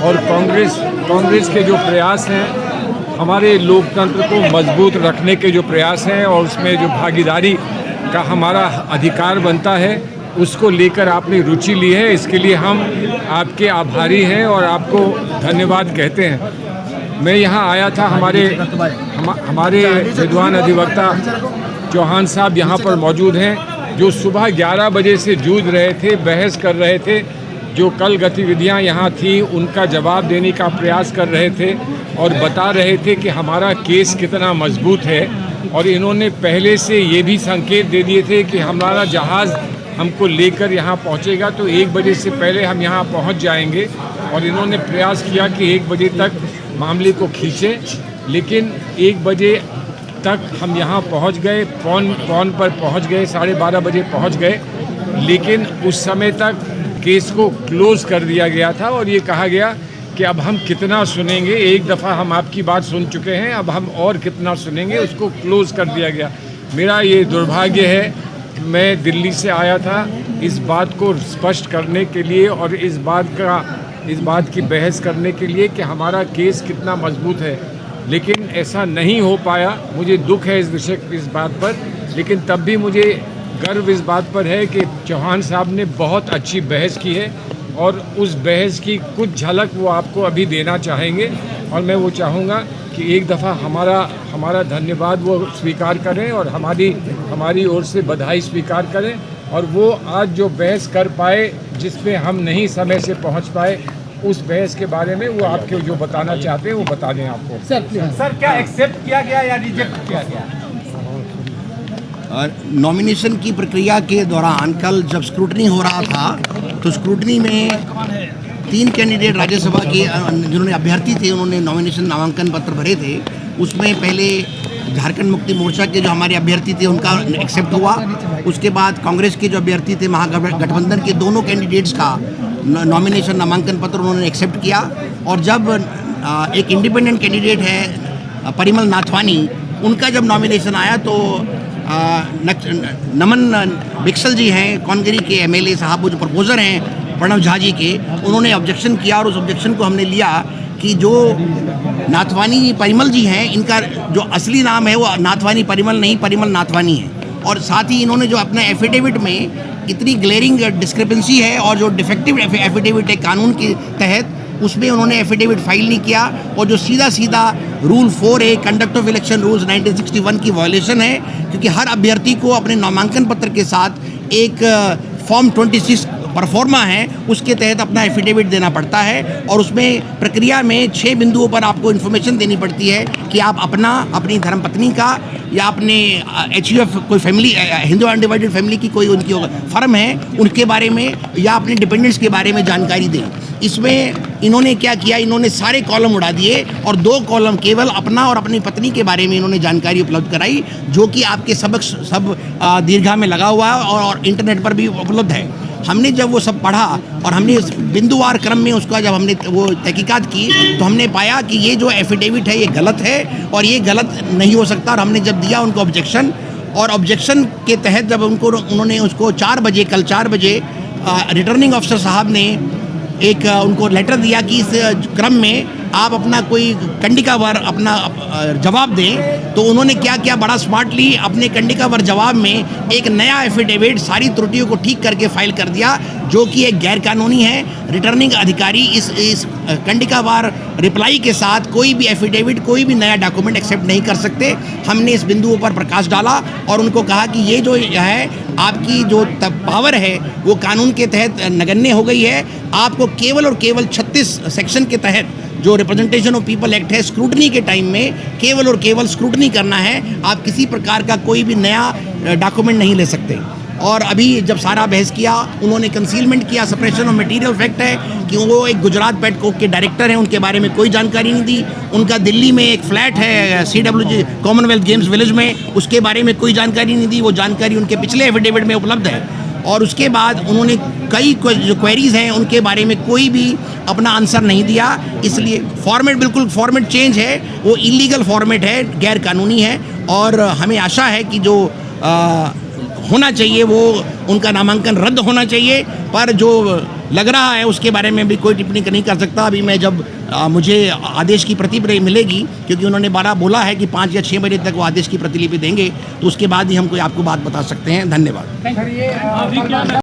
और कांग्रेस के जो प्रयास हैं, हमारे लोकतंत्र को मजबूत रखने के जो प्रयास हैं और उसमें जो भागीदारी का हमारा अधिकार बनता है, उसको लेकर आपने रुचि ली है। इसके लिए हम आपके आभारी हैं और आपको धन्यवाद कहते हैं। मैं यहाँ आया था, हमारे विद्वान अधिवक्ता चौहान साहब यहाँ पर मौजूद हैं, जो सुबह 11 बजे से जूझ रहे थे, बहस कर रहे थे। जो कल गतिविधियाँ यहाँ थी उनका जवाब देने का प्रयास कर रहे थे और बता रहे थे कि हमारा केस कितना मजबूत है। और इन्होंने पहले से ये भी संकेत दे दिए थे कि हमारा जहाज़ हमको लेकर यहाँ पहुँचेगा तो 1 बजे से पहले हम यहाँ पहुँच जाएंगे। और इन्होंने प्रयास किया कि 1 बजे तक मामले को खींचें, लेकिन 1 बजे तक हम यहाँ पहुँच गए, पौन पर पहुँच गए, 12:30 बजे पहुँच गए, लेकिन उस समय तक केस को क्लोज़ कर दिया गया था। और ये कहा गया कि अब हम कितना सुनेंगे, एक दफ़ा हम आपकी बात सुन चुके हैं, अब हम और कितना सुनेंगे, उसको क्लोज़ कर दिया गया। मेरा ये दुर्भाग्य है, मैं दिल्ली से आया था इस बात को स्पष्ट करने के लिए और इस बात की बहस करने के लिए कि हमारा केस कितना मजबूत है, लेकिन ऐसा नहीं हो पाया। मुझे दुख है इस बात पर, लेकिन तब भी मुझे गर्व इस बात पर है कि चौहान साहब ने बहुत अच्छी बहस की है और उस बहस की कुछ झलक वो आपको अभी देना चाहेंगे। और मैं वो चाहूँगा कि एक दफ़ा हमारा धन्यवाद वो स्वीकार करें और हमारी ओर से बधाई स्वीकार करें। और वो आज जो बहस कर पाए, जिसमें हम नहीं समय से पहुँच पाए, उस बहस के बारे में वो आपके जो बताना चाहते हैं वो बता दें आपको। सर क्या एक्सेप्ट किया गया या रिजेक्ट किया गया? नॉमिनेशन की प्रक्रिया के दौरान कल जब स्क्रूटनी हो रहा था तो स्क्रूटनी में 3 कैंडिडेट राज्यसभा के जिन्होंने अभ्यर्थी थे, उन्होंने नॉमिनेशन नामांकन पत्र भरे थे। उसमें पहले झारखंड मुक्ति मोर्चा के जो हमारे अभ्यर्थी थे उनका एक्सेप्ट हुआ। उसके बाद कांग्रेस के जो अभ्यर्थी थे, महागठबंधन के दोनों कैंडिडेट्स का नॉमिनेशन नामांकन पत्र उन्होंने एक्सेप्ट किया। और जब एक इंडिपेंडेंट कैंडिडेट है परिमल नाथवानी, उनका जब नॉमिनेशन आया तो नमन बिक्सल जी हैं कौनगिरी के एमएलए साहब, वो जो प्रपोजर हैं प्रणव झा जी के, उन्होंने ऑब्जेक्शन किया। और उस ऑब्जेक्शन को हमने लिया कि जो नाथवानी परिमल जी हैं, इनका जो असली नाम है वो नाथवानी परिमल नहीं, परिमल नाथवानी है। और साथ ही इन्होंने जो अपना एफिडेविट में इतनी ग्लेरिंग डिस्क्रिपेंसी है और जो डिफेक्टिव एफिडेविट है कानून के तहत, उसमें उन्होंने एफिडेविट फाइल नहीं किया। और जो सीधा rule 4A conduct of election rules 1961 की वायलेशन है, क्योंकि हर अभ्यर्थी को अपने नामांकन पत्र के साथ एक फॉर्म 26 परफॉर्मा है, उसके तहत अपना एफिडेविट देना पड़ता है। और उसमें प्रक्रिया में 6 बिंदुओं पर आपको इन्फॉर्मेशन देनी पड़ती है कि आप अपनी धर्मपत्नी का या अपने HUF कोई फैमिली, हिंदू अनडिवाइडेड फैमिली की कोई उनकी फर्म है, उनके बारे में या अपने डिपेंडेंट्स के बारे में जानकारी दें। इसमें इन्होंने क्या किया, इन्होंने सारे कॉलम उड़ा दिए और 2 कॉलम केवल अपना और अपनी पत्नी के बारे में इन्होंने जानकारी उपलब्ध कराई, जो कि आपके सब दीर्घा में लगा हुआ है और इंटरनेट पर भी उपलब्ध है। हमने जब वो सब पढ़ा और हमने बिंदुवार क्रम में उसका जब हमने वो तहकीकात की, तो हमने पाया कि ये जो एफिडेविट है ये गलत है और ये गलत नहीं हो सकता। और हमने जब दिया उनको ऑब्जेक्शन, और ऑब्जेक्शन के तहत जब उन्होंने उसको 4 बजे कल 4 बजे रिटर्निंग ऑफिसर साहब ने एक उनको लेटर दिया कि इस क्रम में आप अपना कोई कंडिकावार अपना जवाब दें। तो उन्होंने क्या किया, बड़ा स्मार्टली अपने कंडिकावार जवाब में एक नया एफिडेविट सारी त्रुटियों को ठीक करके फाइल कर दिया, जो कि एक गैर कानूनी है। रिटर्निंग अधिकारी इस कंडिकावार रिप्लाई के साथ कोई भी एफिडेविट, कोई भी नया डॉक्यूमेंट एक्सेप्ट नहीं कर सकते। हमने इस बिंदुओं पर प्रकाश डाला और उनको कहा कि ये जो है आपकी जो पावर है वो कानून के तहत नगण्य हो गई है। आपको केवल और केवल 36 सेक्शन के तहत जो रिप्रेजेंटेशन ऑफ पीपल एक्ट है, स्क्रूटनी के टाइम में केवल और केवल स्क्रूटनी करना है, आप किसी प्रकार का कोई भी नया डॉक्यूमेंट नहीं ले सकते। और अभी जब सारा बहस किया, उन्होंने कंसीलमेंट किया, सप्रेशन ऑफ मटेरियल फैक्ट है कि वो एक गुजरात पेटकोक के डायरेक्टर हैं, उनके बारे में कोई जानकारी नहीं दी। उनका दिल्ली में एक फ्लैट है CWG कॉमनवेल्थ गेम्स विलेज में, उसके बारे में कोई जानकारी नहीं दी। वो जानकारी उनके पिछले एफिडेविट में उपलब्ध है। और उसके बाद उन्होंने कई जो क्वेरीज हैं उनके बारे में कोई भी अपना आंसर नहीं दिया। इसलिए फॉर्मेट, बिल्कुल फॉर्मेट चेंज है, वो इलीगल फॉर्मेट है, गैर कानूनी है। और हमें आशा है कि जो होना चाहिए वो उनका नामांकन रद्द होना चाहिए। पर जो लग रहा है उसके बारे में भी कोई टिप्पणी नहीं कर सकता। अभी मैं जब मुझे आदेश की प्रति मिलेगी, क्योंकि उन्होंने 12 बोला है कि 5 या 6 बजे तक वो आदेश की प्रतिलिपि देंगे, तो उसके बाद ही हम कोई आपको बात बता सकते हैं। धन्यवाद।